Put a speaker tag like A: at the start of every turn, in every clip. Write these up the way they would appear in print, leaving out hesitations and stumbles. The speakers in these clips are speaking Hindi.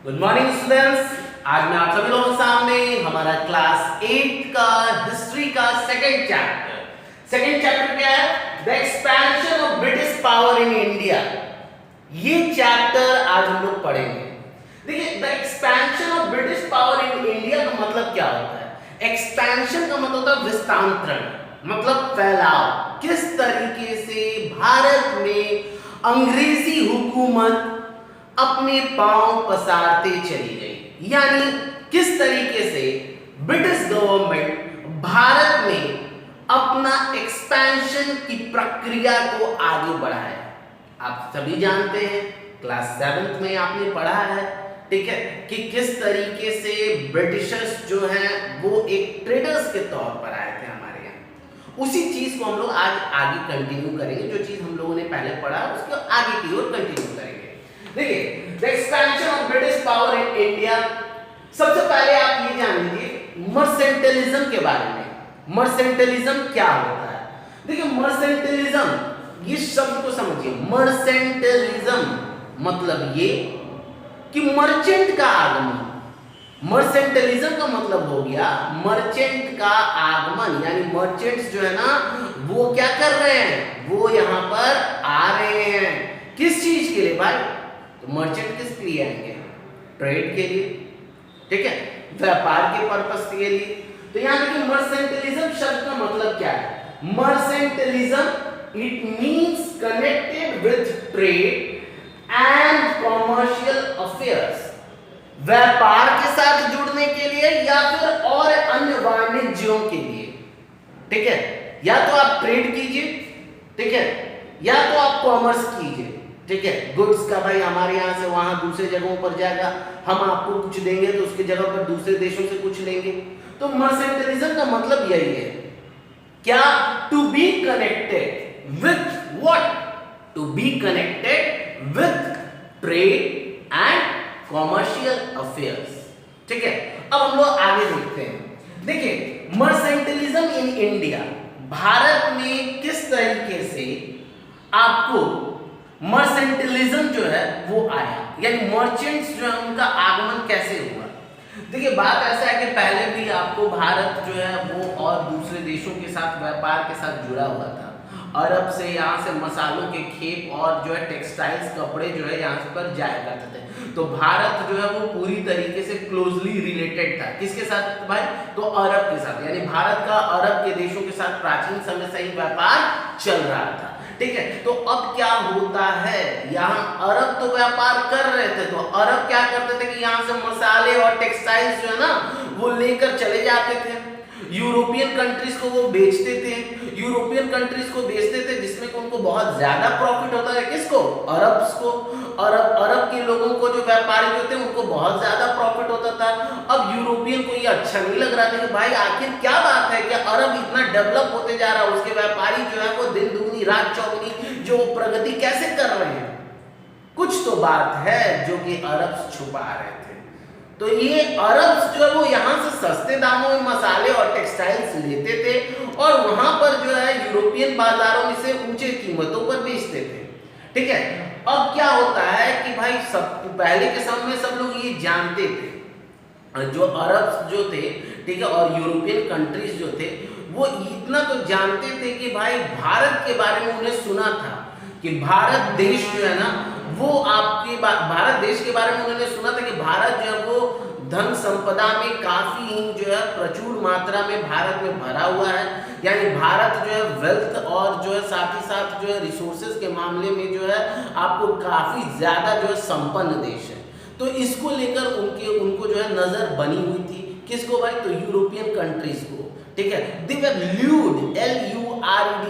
A: Good morning students. आज मैं आप सभी लोगों के सामने हमारा क्लास 8 का हिस्ट्री का सेकंड चैप्टर क्या है? The expansion of British power in India. ये चैप्टर आज हम लोग पढ़ेंगे। देखिए, the expansion of British power in India का मतलब क्या होता है? एक्सपेंशन का मतलब होता है विस्तांतरण, मतलब फैलाव। किस तरीके से भारत में अंग्रेजी हुकूमत अपने पांव पसारते चली गई, यानी किस तरीके से ब्रिटिश गवर्नमेंट भारत में अपना एक्सपेंशन की प्रक्रिया को आगे बढ़ाया। आप सभी जानते हैं, क्लास 7th में आपने पढ़ा है, ठीक है, कि किस तरीके से ब्रिटिशर्स जो हैं वो एक ट्रेडर्स के तौर पर आए थे हमारे यहाँ। उसी चीज को हम लोग आज आगे कंटिन्यू करेंगे। जो चीज हम लोगों ने पहले पढ़ा उसको आगे की ओर कंटिन्यू करेंगे। देखिए, the expansion of British power in India. सबसे पहले आप ये जान लीजिए मर्सेंटलिज्म के बारे में। मर्सेंटलिज्म क्या होता है? देखिए, मर्सेंटलिज्म ये शब्द को समझिए। मर्सेंटलिज्म मतलब ये कि मर्चेंट का आगमन। मर्सेंटलिज्म का मतलब हो गया मर्चेंट का आगमन, यानी मर्चेंट्स जो है ना वो क्या कर रहे हैं, वो यहां पर आ रहे हैं। किस चीज के लिए भाई? तो मर्चेंट किस लिए आएंगे? ट्रेड के लिए, ठीक है, व्यापार के पर्पस के लिए। तो यहां देखिए मर्सेंटलिज्म शब्द का मतलब क्या है? Mercantilism it means connected with trade and commercial affairs. व्यापार के साथ जुड़ने के लिए या फिर और अन्य वाणिज्यों के लिए, ठीक है। या तो आप ट्रेड कीजिए, ठीक है, या तो आप कॉमर्स कीजिए, ठीक है। गुड्स का भाई हमारे यहाँ से वहां दूसरे जगहों पर जाएगा, हम आपको कुछ देंगे तो उसकी जगह पर दूसरे देशों से कुछ लेंगे। तो मर्सेंटलिज्म का मतलब यही है, क्या? To be connected with what? To be connected with trade and commercial affairs, ठीक है। अब हम लोग आगे देखते हैं। देखिए, मर्सेंटलिज्म इन इंडिया, भारत में किस तरीके से आपको मर्सेंटलिज्म जो है वो आया, यानी मर्चेंट्स जो है उनका आगमन कैसे हुआ। देखिए, बात ऐसा है कि पहले भी आपको भारत जो है वो और दूसरे देशों के साथ व्यापार के साथ जुड़ा हुआ था। अरब से यहाँ से मसालों के खेप और जो है टेक्सटाइल्स कपड़े जो है यहाँ पर जाया करते थे। तो भारत जो है वो पूरी तरीके से क्लोजली रिलेटेड था। किसके साथ भाई? तो अरब के साथ, यानी भारत का अरब के देशों के साथ प्राचीन समय से ही व्यापार चल रहा था, ठीक है। तो अब क्या होता है, यहाँ अरब तो व्यापार कर रहे थे, तो अरब क्या करते थे कि यहाँ से मसाले और टेक्सटाइल्स जो है ना वो लेकर चले जाते थे, यूरोपियन कंट्रीज को वो बेचते थे। यूरोपियन कंट्रीज को बेचते थे जिसमें कि उनको बहुत ज्यादा प्रॉफिट होता है। किसको? अरब्स को। अरब के लोगों को, जो व्यापारी जो थे उनको बहुत ज्यादा प्रॉफिट होता था। अब यूरोपियन को ये अच्छा नहीं लग रहा था कि भाई आखिर क्या बात है कि अरब इतना डेवलप होते जा रहा है, उसके व्यापारी जो है वो दिन दुगनी रात चौगुनी जो प्रगति कैसे कर रहे हैं। कुछ तो बात है जो कि अरब छुपा रहे थे। तो ये अरब्स जो है वो यहाँ से सस्ते दामों में मसाले और टेक्सटाइल्स लेते थे और वहां पर जो है यूरोपियन बाजारों में से ऊंचे कीमतों पर बेचते थे, ठीक है। अब क्या होता है कि भाई सब पहले के समय में सब लोग ये जानते थे, जो अरब्स जो थे, ठीक है, और यूरोपियन कंट्रीज जो थे वो इतना तो जानते थे कि भाई भारत के बारे में उन्हें सुना था कि भारत देश जो है ना वो आपके भारत देश के बारे में उन्होंने सुना था कि भारत जो है वो धन संपदा में काफी ही जो है प्रचुर मात्रा में भारत में भरा हुआ है, यानी भारत जो है वेल्थ और जो है साथ ही साथ जो है रिसोर्सेज के मामले में जो है आपको काफी ज्यादा जो है संपन्न देश है। तो इसको लेकर उनको जो है नजर बनी हुई थी। किसको भाई? तो यूरोपियन कंट्रीज को, ठीक है। दे वर ल्यूड, LURED,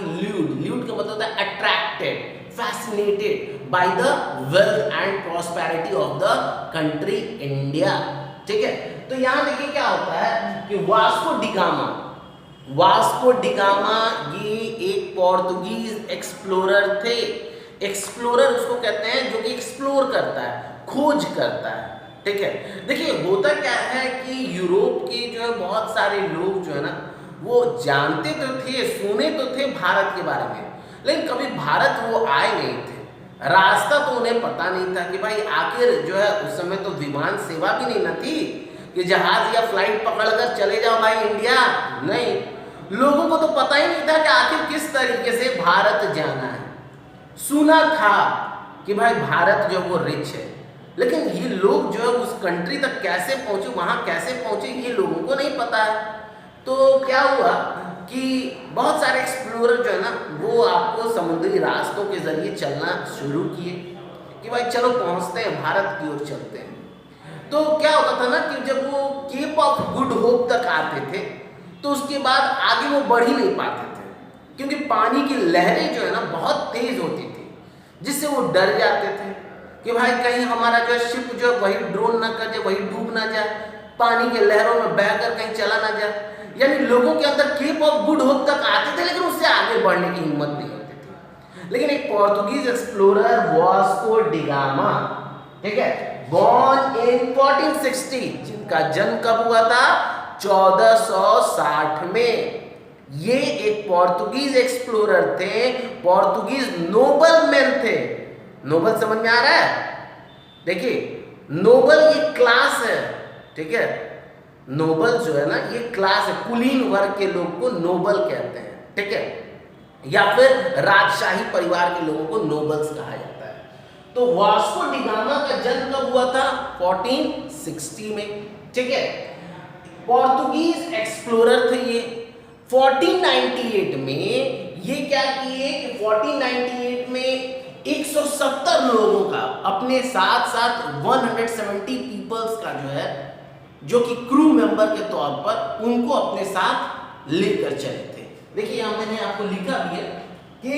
A: ल्यूड का मतलब होता है attracted, fascinated by the wealth and prosperity of the country India, ठीक है। तो यहां देखिए क्या होता है कि वास्को डिगामा ये एक पोर्तुगीज एक्सप्लोरर थे। एक्सप्लोरर उसको कहते हैं जो कि एक्सप्लोर करता है, खोज करता है, ठीक है। देखिए, होता क्या है कि यूरोप के जो है बहुत सारे लोग जो है ना वो जानते तो थे, सुने तो थे भारत के बारे में, लेकिन कभी भारत वो आए नहीं थे। रास्ता तो उन्हें पता नहीं था कि भाई आखिर जो है उस समय तो विमान सेवा भी नहीं न थी कि जहाज या फ्लाइट पकड़कर चले जाओ भाई इंडिया। नहीं, लोगों को तो पता ही नहीं था कि आखिर किस तरीके से भारत जाना है। सुना था कि भाई भारत जो वो रिच है, लेकिन ये लोग जो है उस कंट्री तक कैसे पहुंचे, वहां कैसे पहुंचे, ये लोगों को नहीं पता है। तो क्या हुआ कि बहुत सारे एक्सप्लोरर जो है ना वो आपको समुद्री रास्तों के जरिए चलना शुरू किए कि भाई चलो पहुंचते हैं, भारत की ओर चलते हैं। तो क्या होता था ना कि जब वो केप ऑफ गुड होप तक आते थे तो उसके बाद आगे वो बढ़ ही नहीं पाते थे, क्योंकि पानी की लहरें जो है ना बहुत तेज होती थी, जिससे वो डर जाते थे कि भाई कहीं हमारा जो शिप जो वही ड्रोन ना कर जाए, वही डूब ना जाए, पानी के लहरों में बहकर कहीं चला ना जाए। यानी लोगों के अंदर केप ऑफ गुड होप तक आते थे, लेकिन उससे आगे बढ़ने की हिम्मत नहीं होती थी। लेकिन एक पोर्तुगीज एक्सप्लोरर वास्को डिगामा, ठीक है, बॉर्न इन 1460, जिनका जन्म कब हुआ था? 1460 में। ये एक पोर्तुगीज एक्सप्लोरर थे, पोर्तुगीज नोबल मैन थे। नोबल समझ में आ रहा है? देखिए, नोबल ये क्लास है, ठीक है, नोबल जो है ना ये क्लास है, कुलीन वर्ग के लोग को नोबल कहते हैं, ठीक है, या फिर राजशाही परिवार के लोगों को नोबल्स कहा जाता है। तो वास्को डिगामा का जन्म कब हुआ था? 1460 में, ठीक है। पोर्तुगीज एक्सप्लोरर थे ये। 1498 में ये क्या किए कि 1498 में 170 लोगों का अपने साथ साथ 170 पीपल्स का जो है, जो कि क्रू मेंबर के तौर पर उनको अपने साथ लेकर चले थे। देखिए यहां मैंने आपको लिखा भी है कि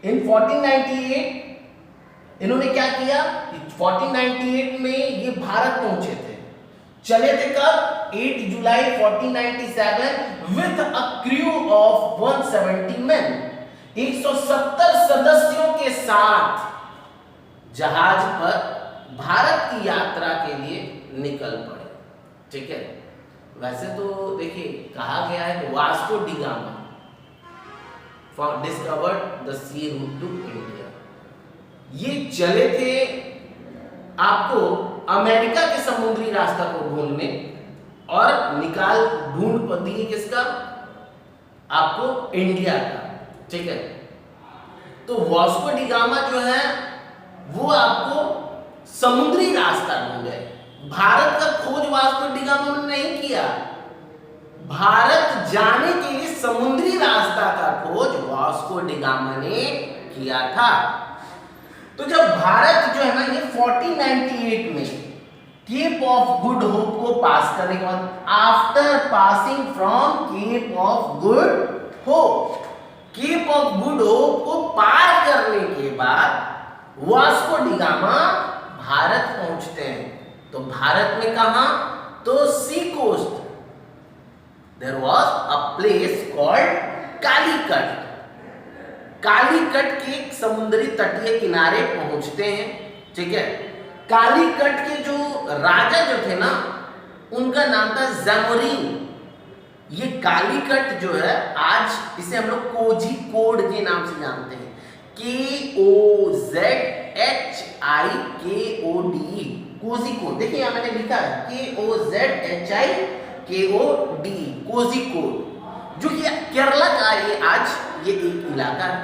A: इन 1498 इन्होंने क्या किया? 1498 में ये भारत पहुंचे थे। चले थे कब? 8 जुलाई 1497 with a crew of 170 man, 170 सदस्यों के साथ जहाज पर भारत की यात्रा के लिए निकल पड़े, ठीक है। वैसे तो देखिए कहा गया है कि Vasco da Gama discovered the sea route to India. ये चले थे आपको अमेरिका के समुद्री रास्ता को ढूंढने, और ढूंढ दिए किसका? आपको इंडिया का, ठीक है। तो वास्को डिगामा जो है वो आपको समुद्री रास्ता ढूंढे। भारत का खोज वास्को डिगामा ने नहीं किया, भारत जाने के लिए समुद्री रास्ता का खोज वास्को डिगामा ने किया था। तो जब भारत जो है ना ये 1498 में केप ऑफ गुड होप को पास करने के बाद, after passing from Cape of Good Hope, Cape of Good Hope को पार करने के बाद वास्को डिगामा भारत पहुंचते हैं। तो भारत में कहां? तो sea coast, there was a place called Calicut. Calicut के समुद्री तटीय किनारे पहुंचते हैं, ठीक है। कालीकट के जो राजा जो थे ना उनका नाम था जैमोरिन। ये कालीकट जो है आज इसे हम लोग कोझिकोड के नाम से जानते हैं, KOZHIKOD, कोझिकोड। देखिए यहां मैंने लिखा है KOZHIKOD, कोझिकोड, जो कि केरला का ये आज ये एक इलाका है,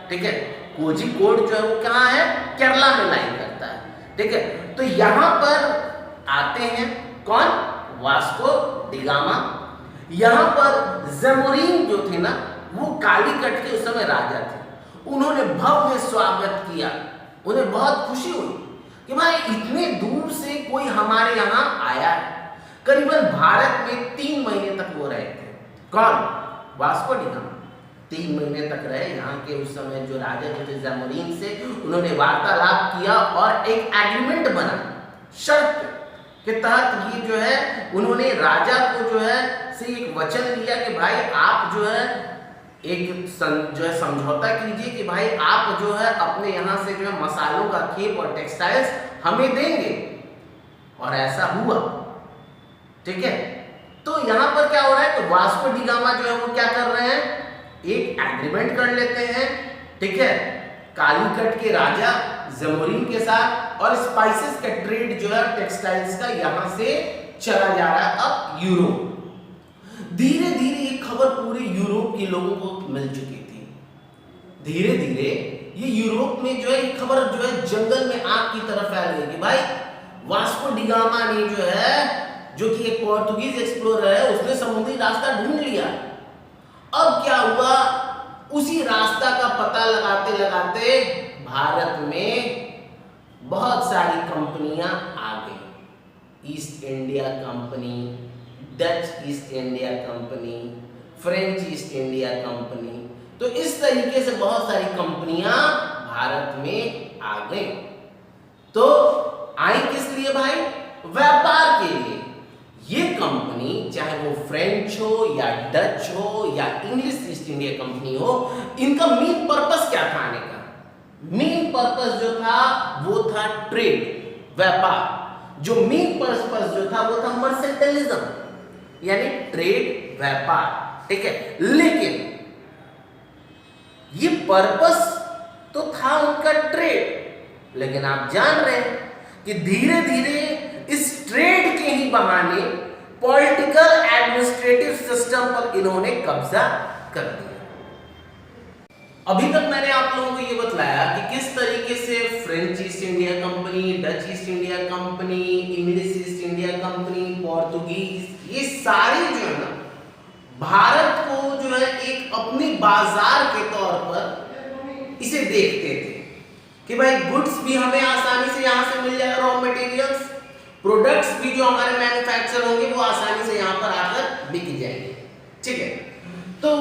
A: ठीक है। कोझिकोड जो है वो कहाँ है? केरला में लाइन करता है, ठीक है। तो यहां पर आते हैं कौन? Vasco da Gama. यहां पर जैमोरिन जो थे ना वो कालीकट के उस समय राजा थे। उन्होंने भव्य स्वागत किया, उन्हें बहुत खुशी हुई कि भाई इतने दूर से कोई हमारे यहाँ आया है। करीबन भारत में 3 महीने तक वो रहे थे। कौन? वास्को डिगामा 3 महीने तक रहे यहाँ के। उस समय जो राजा जो थे जैमोरिन से उन्होंने वार्तालाप किया और एक एग्रीमेंट बना, शर्त के तहत ये जो है उन्होंने राजा को जो है से एक वचन लिया कि भाई आप जो है एक जो है समझौता कीजिए कि भाई आप जो है अपने यहाँ से जो है मसालों का खेप और टेक्सटाइल्स हमें देंगे, और ऐसा हुआ, ठीक है। तो यहाँ पर क्या हो रहा है कि वास्को डिगामा जो है वो क्या कर रहे हैं? एक एग्रीमेंट कर लेते हैं, ठीक है। कालीकट के राजा जमोरिन के साथ, और स्पाइसेस का ट्रेड जो है टेक्सटाइल्स का यहां से चला जा रहा है अब यूरोप। धीरे धीरे ये खबर पूरे यूरोप के लोगों को मिल चुकी थी। धीरे धीरे ये यूरोप में जो है ये खबर जो है जंगल में आग की तरफ फैल गई कि भाई वास्को डी गामा ने जो है, जो कि एक पोर्तुगीज एक्सप्लोरर है, उसने समुद्री रास्ता ढूंढ लिया। अब क्या हुआ, उसी रास्ता का पता लगाते लगाते भारत में बहुत सारी कंपनियां आ गई। East India company, Dutch east India company, French east India company, तो इस तरीके से बहुत सारी कंपनियां भारत में आ गई। तो आई किस लिए भाई? व्यापार के लिए। ये कंपनी चाहे वो फ्रेंच हो या डच हो या इंग्लिश ईस्ट इंडिया कंपनी हो, इनका मेन पर्पस क्या था आने का? मेन पर्पस जो था वो था ट्रेड, व्यापार। जो मेन पर्पस जो था वो था मर्सेंटाइलिज्म, यानी ट्रेड, व्यापार, ठीक है। लेकिन ये पर्पस तो था उनका ट्रेड, लेकिन आप जान रहे हैं कि धीरे धीरे इस ट्रेड के ही बहाने पॉलिटिकल एडमिनिस्ट्रेटिव सिस्टम पर इन्होंने कब्जा कर दिया। अभी तक मैंने आप लोगों को ये बतलाया कि किस तरीके से French east India company, Dutch east India company, English east India company, Portuguese, ये सारे जो है ना भारत को जो है एक अपने बाजार के तौर पर इसे देखते थे कि भाई गुड्स भी हमें आसानी से यहाँ से मिल जाएगा, रॉ मटेरियल्स, प्रोडक्ट्स भी जो हमारे मैन्युफैक्चर होंगे वो आसानी से यहाँ पर आकर बिक जाएंगे, ठीक है। तो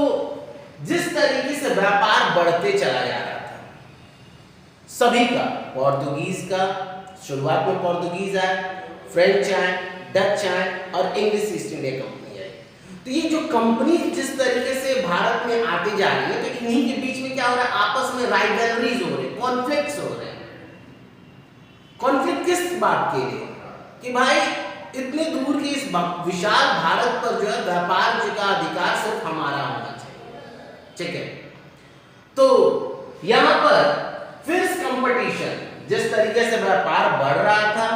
A: जिस तरीके से व्यापार बढ़ते चला जा रहा था सभी का, पोर्तुगीज का, शुरुआत में पोर्तुगीज आए, फ्रेंच आए, डच आए और इंग्लिश ईस्ट इंडिया कंपनी आई। तो ये जो कंपनी जिस तरीके से भारत में आती जा रही है, तो इन्हीं के बीच में क्या हो रहा है, आपस में राइवलरीज हो रहे, कॉन्फ्लिक्ट्स हो रहे हैं। कॉन्फ्लिक्ट किस बात के लिए? कि भाई इतने दूर की इस विशाल भारत पर जो है व्यापार का अधिकार सिर्फ हमारा होना चाहिए, ठीक है। तो यहां पर फिर कंपटीशन, जिस तरीके से व्यापार बढ़ रहा था,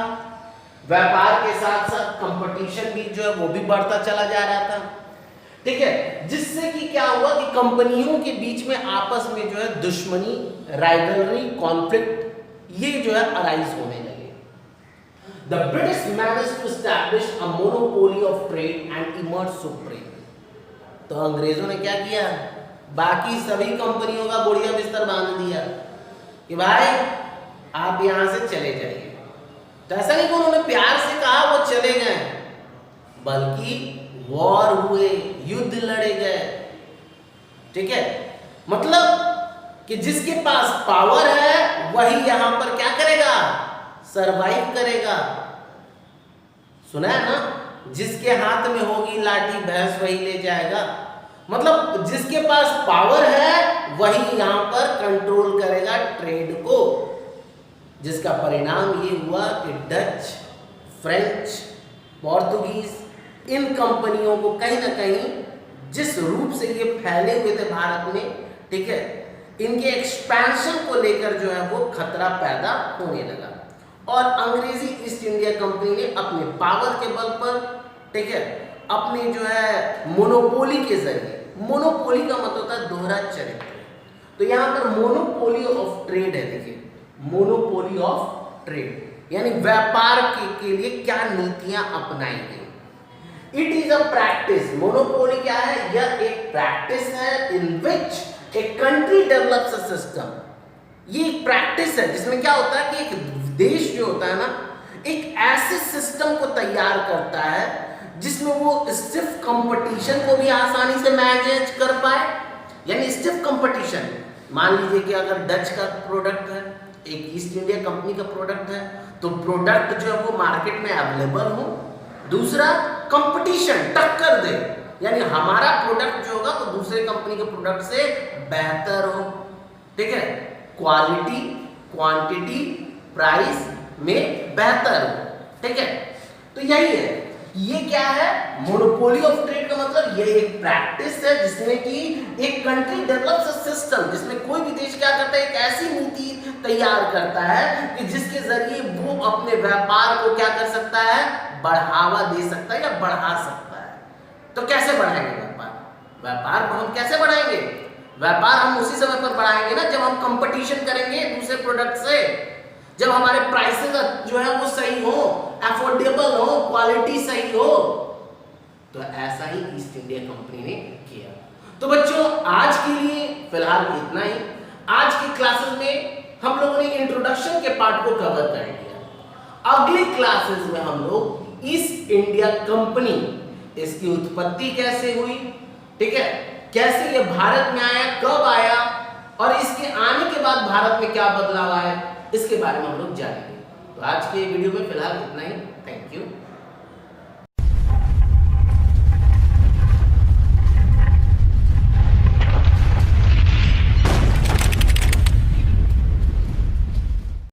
A: व्यापार के साथ साथ कंपटीशन भी जो है वो भी बढ़ता चला जा रहा था, ठीक है। जिससे कि क्या हुआ कि कंपनियों के बीच में आपस में जो है दुश्मनी, राइवलरी, कॉन्फ्लिक्ट ये जो है अराइज होने लगे। The British managed to establish a monopoly of trade and emerged supreme. तो अंग्रेजों ने क्या किया, बाकी सभी कंपनियों का बढ़िया बिस्तर बांध दिया कि भाई आप यहां से चले जाइए। तो ऐसा नहीं कि उन्होंने प्यार से कहा वो चले गए, बल्कि वॉर हुए, युद्ध लड़े गए, ठीक है। मतलब कि जिसके पास पावर है वही यहां पर क्या करेगा, सरवाइव करेगा। सुना है ना, जिसके हाथ में होगी लाठी भैंस वही ले जाएगा। मतलब जिसके पास पावर है वही यहां पर कंट्रोल करेगा ट्रेड को, जिसका परिणाम ये हुआ कि डच, फ्रेंच, पोर्तुगीज इन कंपनियों को कहीं ना कहीं जिस रूप से ये फैले हुए थे भारत में, ठीक है, इनके एक्सपेंशन को लेकर जो है वो खतरा पैदा होने लगा। और अंग्रेजी ईस्ट इंडिया कंपनी ने अपने पावर के बल पर, ठीक है, अपने जो है मोनोपोली के जरिए, मोनोपोली का मतलब होता है दोहरा चरित्र, तो यहाँ पर मोनोपोली ऑफ ट्रेड है। देखिए, मोनोपोली ऑफ ट्रेड यानी व्यापार के लिए क्या नीतियां अपनाई गई। It is a practice, monopoly क्या है, यह एक प्रैक्टिस है in which a country develops a system. ये एक प्रैक्टिस है जिसमें क्या होता है कि एक देश जो होता है ना, एक ऐसे सिस्टम को तैयार करता है जिसमें वो स्टिफ कंपटीशन को भी आसानी से मैनेज कर पाए। यानी स्टिफ कंपटीशन, मान लीजिए कि अगर डच का प्रोडक्ट है, एक ईस्ट इंडिया कंपनी का प्रोडक्ट है, तो प्रोडक्ट जो है वो मार्केट में अवेलेबल हो। दूसरा, कंपटीशन टक्कर दे, यानी हमारा प्रोडक्ट जो होगा वो दूसरे कंपनी के प्रोडक्ट से बेहतर हो, ठीक है, क्वालिटी, क्वांटिटी, प्राइस में बेहतर हो, ठीक है। तो यही है, ये क्या है, मोनोपोली ऑफ ट्रेड का मतलब ये एक प्रैक्टिस है जिसमें कि एक कंट्री डेवलप्स अ सिस्टम, जिसमें कोई भी देश क्या करता है, एक ऐसी नीति तैयार करता है कि जिसके जरिए वो अपने व्यापार को क्या कर सकता है, बढ़ावा दे सकता है या बढ़ा सकता है। तो कैसे बढ़ाएंगे व्यापार? व्यापार को हम कैसे बढ़ाएंगे? व्यापार हम उसी समय पर बढ़ाएंगे ना जब हम कंपटीशन करेंगे दूसरे प्रोडक्ट से, जब हमारे प्राइसेस जो है वो सही हो, अफोर्डेबल हो, क्वालिटी सही हो। तो ऐसा ही ईस्ट इंडिया कंपनी ने किया। तो बच्चों आज के लिए फिलहाल इतना ही। आज की क्लासेस में हम लोगों ने इंट्रोडक्शन के पार्ट को कवर कर लिया। अगली क्लासेस में हम लोग ईस्ट इंडिया कंपनी, इसकी उत्पत्ति कैसे हुई, ठीक है, कैसे ये भारत में आया, कब आया और इसके आने के बाद भारत में क्या बदलाव आया, इसके बारे में हम लोग जानेंगे। तो आज के वीडियो में फिलहाल इतना ही। Thank you.